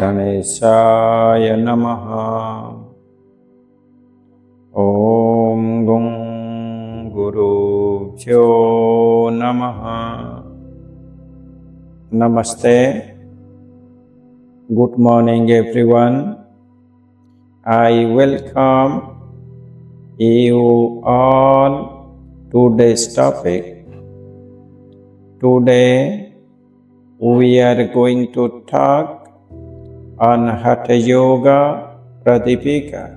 Ganeshaya Namaha. Om Gung Guru Pyo Namaha. Namaste. Good morning, everyone. I welcome you all to today's topic. Today we are going to talk on Hatha Yoga Pradipika,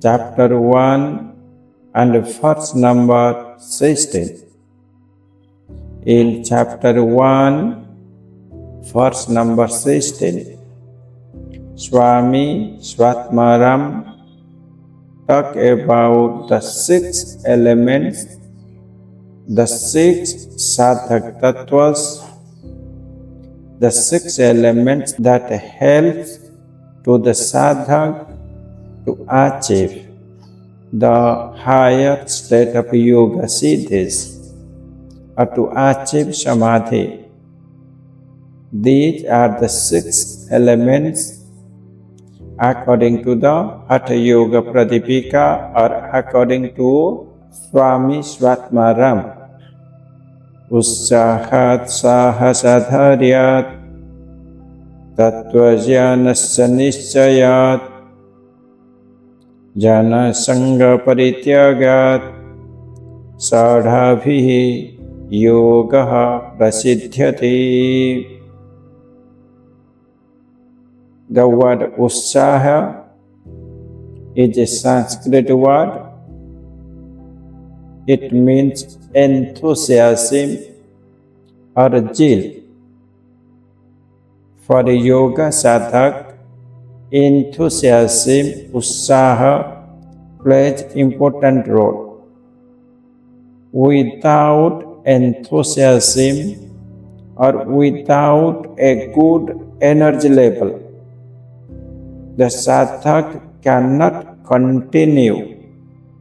Chapter 1 and verse number 16. In Chapter 1, verse number 16, Swami Swatmarama talk about the 6 elements, the 6 Sadhaka Tattvas, the 6 elements that help to the sadhak to achieve the higher state of yoga siddhis or to achieve Samadhi. These are the 6 elements according to the Hatha Yoga Pradipika or according to Swami Swatmarama. Utsahat sahasadharyat tattvajnasya nischayat jana sangha parityagat sadhabhihi yogaha prasiddhyati. The word Utsaha is a Sanskrit word. It means enthusiasm or zeal. For a yoga sadhak, enthusiasm, Utsaha, plays important role. Without enthusiasm or without a good energy level, the sadhak cannot continue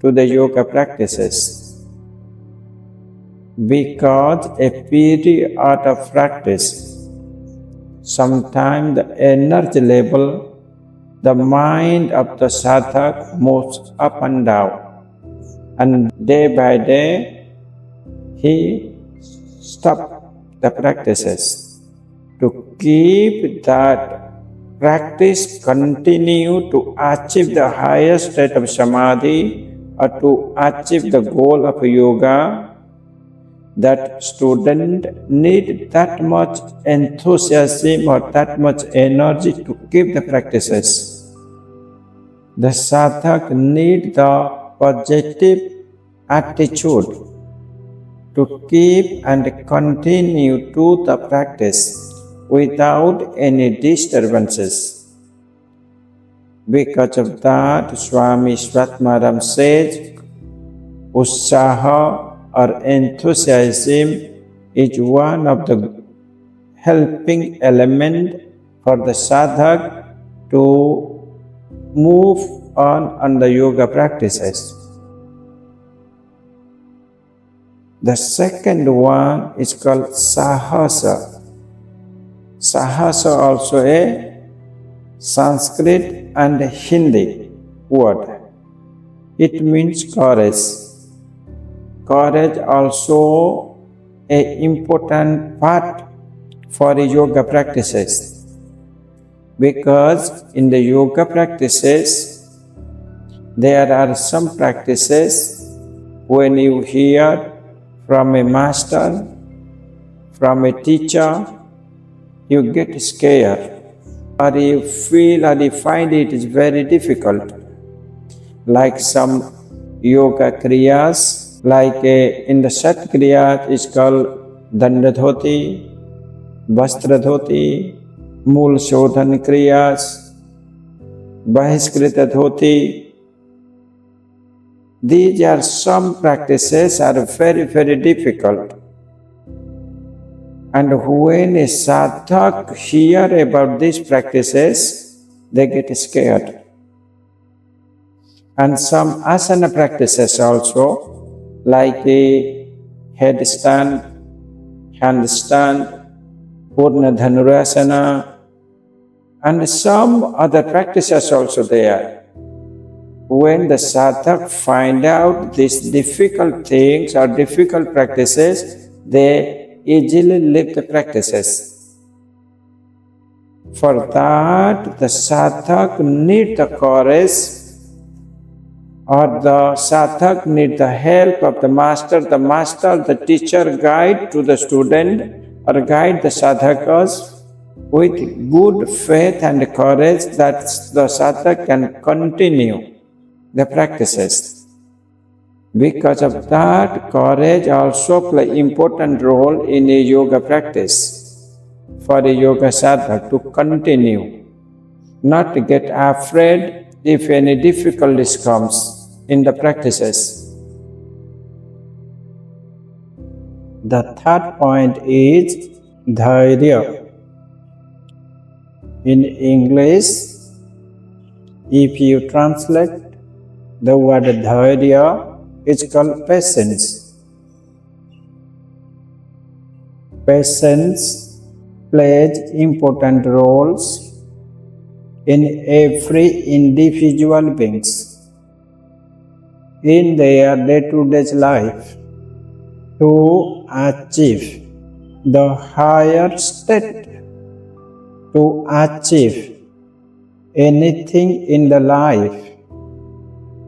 to the yoga practices. Because a period of practice, sometimes the energy level, the mind of the sadhak moves up and down, and day by day he stops the practices. To keep that practice continue to achieve the highest state of Samadhi or to achieve the goal of yoga, that student need that much enthusiasm or that much energy to keep the practices. The sadhak need the positive attitude to keep and continue to the practice without any disturbances. Because of that, Swami Swatmarama says, Utsaha or enthusiasm is one of the helping element for the sadhak to move on the yoga practices. The second one is called Sahasa. Sahasa also a Sanskrit and Hindi word. It means courage. Courage also an important part for yoga practices, because in the yoga practices there are some practices when you hear from a master, from a teacher, you get scared or you feel or you find it is very difficult, like some yoga kriyas. Like in the Sat Kriya is called Dandadhoti, Vastradhoti, Mool Shodhan Kriyas, Bahishkrita Dhoti. These are some practices are very, very difficult. And when a sadhak hear about these practices, they get scared. And some asana practices also, like the headstand, handstand, Purna Dhanurasana, and some other practices also there. When the sadhak find out these difficult things or difficult practices, they easily leave the practices. For that, the sadhak need the courage, or the sadhak need the help of the master, the teacher, guide to the student or guide the sadhakas with good faith and courage that the sadhak can continue the practices. Because of that, courage also play important role in a yoga practice for a yoga sadhak to continue, not to get afraid if any difficulties comes in the practices. The third point is Dhyana. In English, if you translate the word Dhyana, it's called patience. Patience plays important roles in every individual beings in their day-to-day life to achieve the higher state, to achieve anything in the life.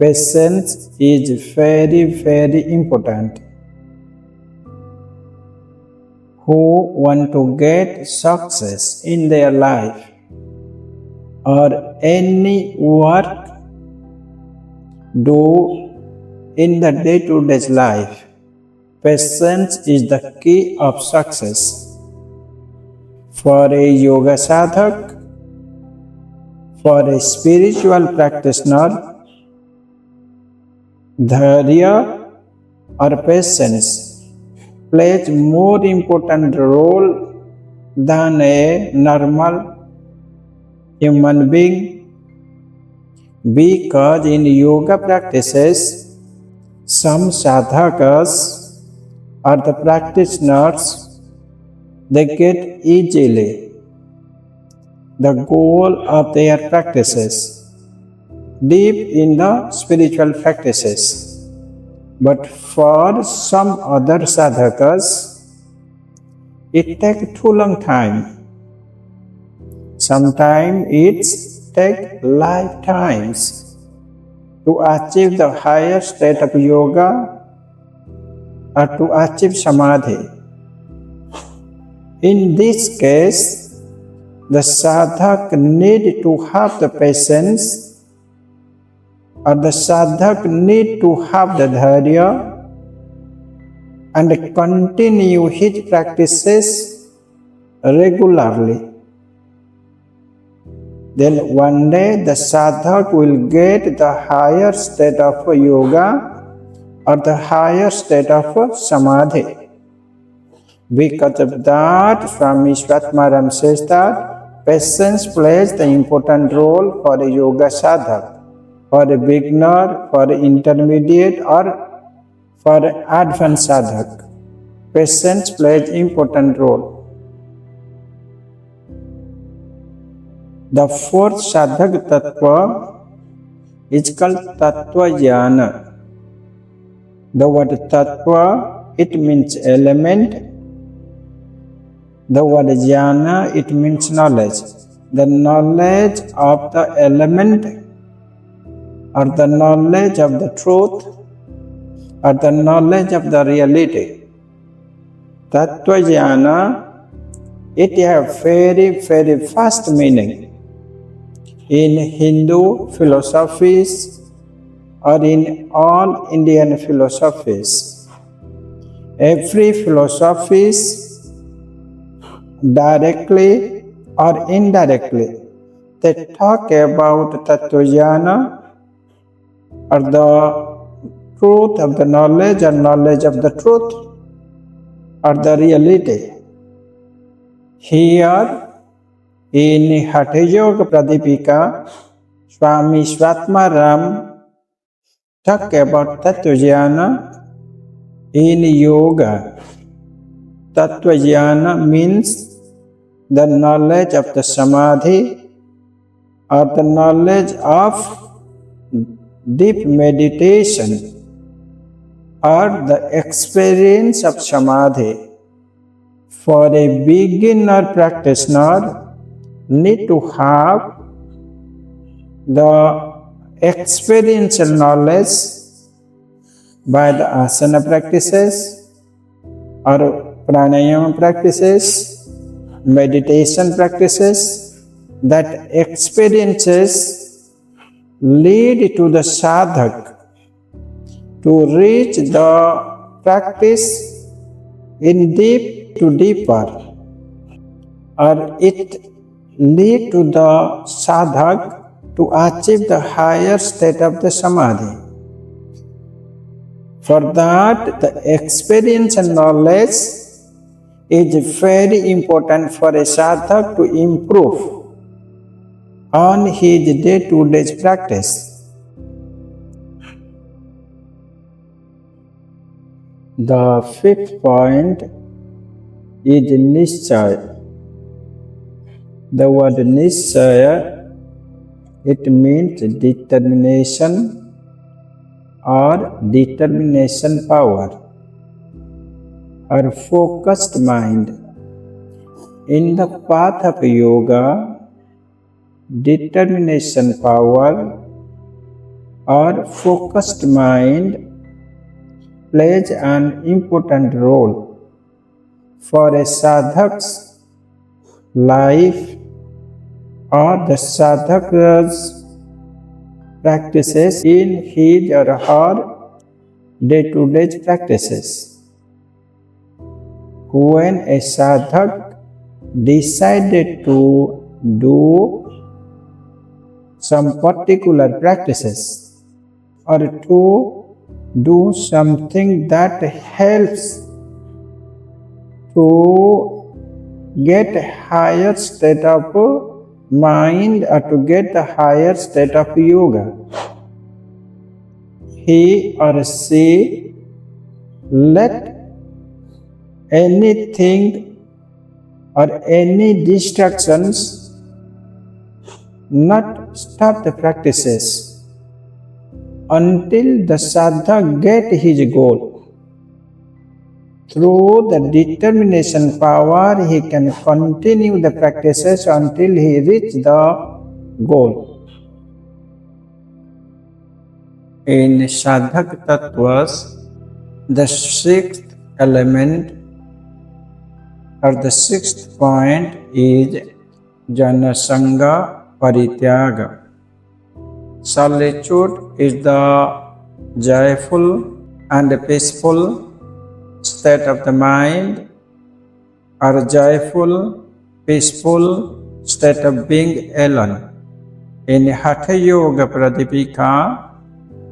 Patience is very, very important. Who want to get success in their life or any work do in the day-to-day life, patience is the key of success. For a yoga sadhak, for a spiritual practitioner, Dhyana or patience plays more important role than a normal human being, because in yoga practices, some sadhakas or the practitioners, they get easily the goal of their practices deep in the spiritual practices. But for some other sadhakas, it takes too long time. Sometimes it takes lifetimes to achieve the higher state of yoga or to achieve Samadhi. In this case, the sadhak need to have the patience, or the sadhak need to have the Dhyana and continue his practices regularly. Then one day the sadhak will get the higher state of yoga or the higher state of Samadhi. Because of that, Swami Swatmarama says that patience plays the important role for a yoga sadhak, for a beginner, for an intermediate, or for an advanced sadhak. Patience plays important role. The fourth Sadhaka Tattva is called Tattva Dhyana. The word Tattva, it means element. The word Dhyana, it means knowledge. The knowledge of the element, or the knowledge of the truth, or the knowledge of the reality. Tattva Dhyana, it has very, very vast meaning. In Hindu philosophies or in all Indian philosophies, every philosophies, directly or indirectly, they talk about Tattva Dhyana, or the truth of the knowledge or knowledge of the truth or the reality. Here in Hatha Yoga Pradipika, Swami Swatmarama talk about Tattva Dhyana in yoga. Tattva Dhyana means the knowledge of the Samadhi or the knowledge of deep meditation or the experience of Samadhi. For a beginner practitioner, need to have the experiential knowledge by the asana practices or pranayama practices, meditation practices, that experiences lead to the sadhak to reach the practice in deep to deeper, or it lead to the sadhak to achieve the higher state of the samadhi. For that, the experience and knowledge is very important for a sadhak to improve on his day-to-day practice. The fifth point is nischaya. The word nischaya, it means determination or determination power or focused mind. In the path of yoga, determination power or focused mind plays an important role for a sadhak's life or the sadhaka's practices in his or her day-to-day practices. When a sadhak decided to do some particular practices or to do something that helps to get higher state of mind or to get the higher state of yoga, he or she let anything or any distractions not stop the practices until the sadhak get his goal. Through the determination power, he can continue the practices until he reaches the goal. In Sadhaka Tattvas, the sixth element or the sixth point is Janasanga Parityaga. Solitude is the joyful and peaceful state of the mind, or joyful, peaceful state of being alone. In Hatha Yoga Pradipika,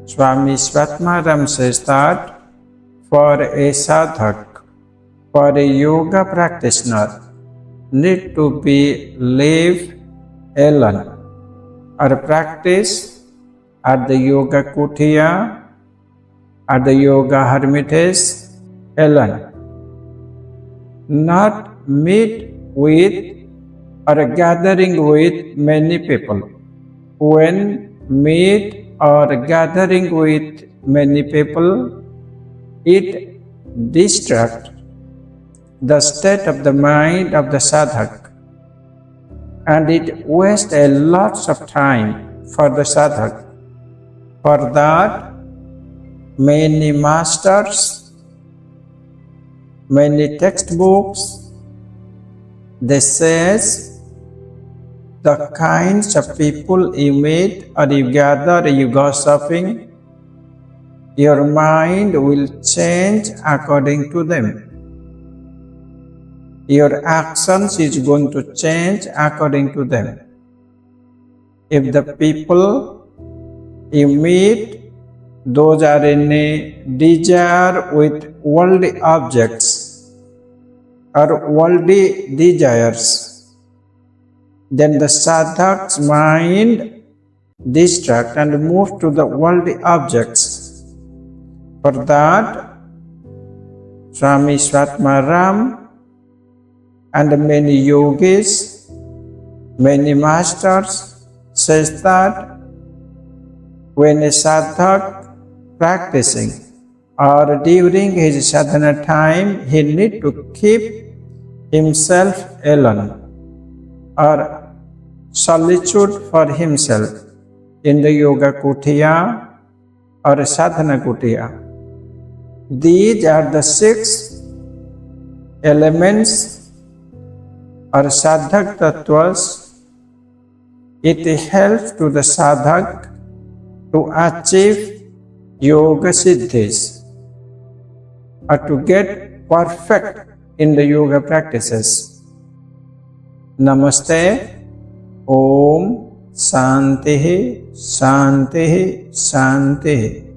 Swami Swatmarama says that for a sadhak, for a yoga practitioner, need to be live alone or practice at the yoga kutia, at the yoga hermitage alone, not meet with or gathering with many people. When meet or gathering with many people, it distracts the state of the mind of the sadhak, and it wastes a lot of time for the sadhak. For that, many masters, many textbooks, they says the kinds of people you meet or you gather or you go shopping, your mind will change according to them. Your actions is going to change according to them. If the people you meet, those are in a desire with worldly objects or worldly desires, then the sadhak's mind distract and move to the worldly objects. For that, Swami Swatmarama and many yogis, many masters says that when a sadhak practicing or during his sadhana time, he need to keep himself alone or solitude for himself in the yoga kutiya or sadhana kutiya. These are the 6 elements or Sadhaka Tattvas. It helps to the sadhak to achieve yoga siddhis or to get perfect in the yoga practices. Namaste. Om Shanti Shanti Shanti.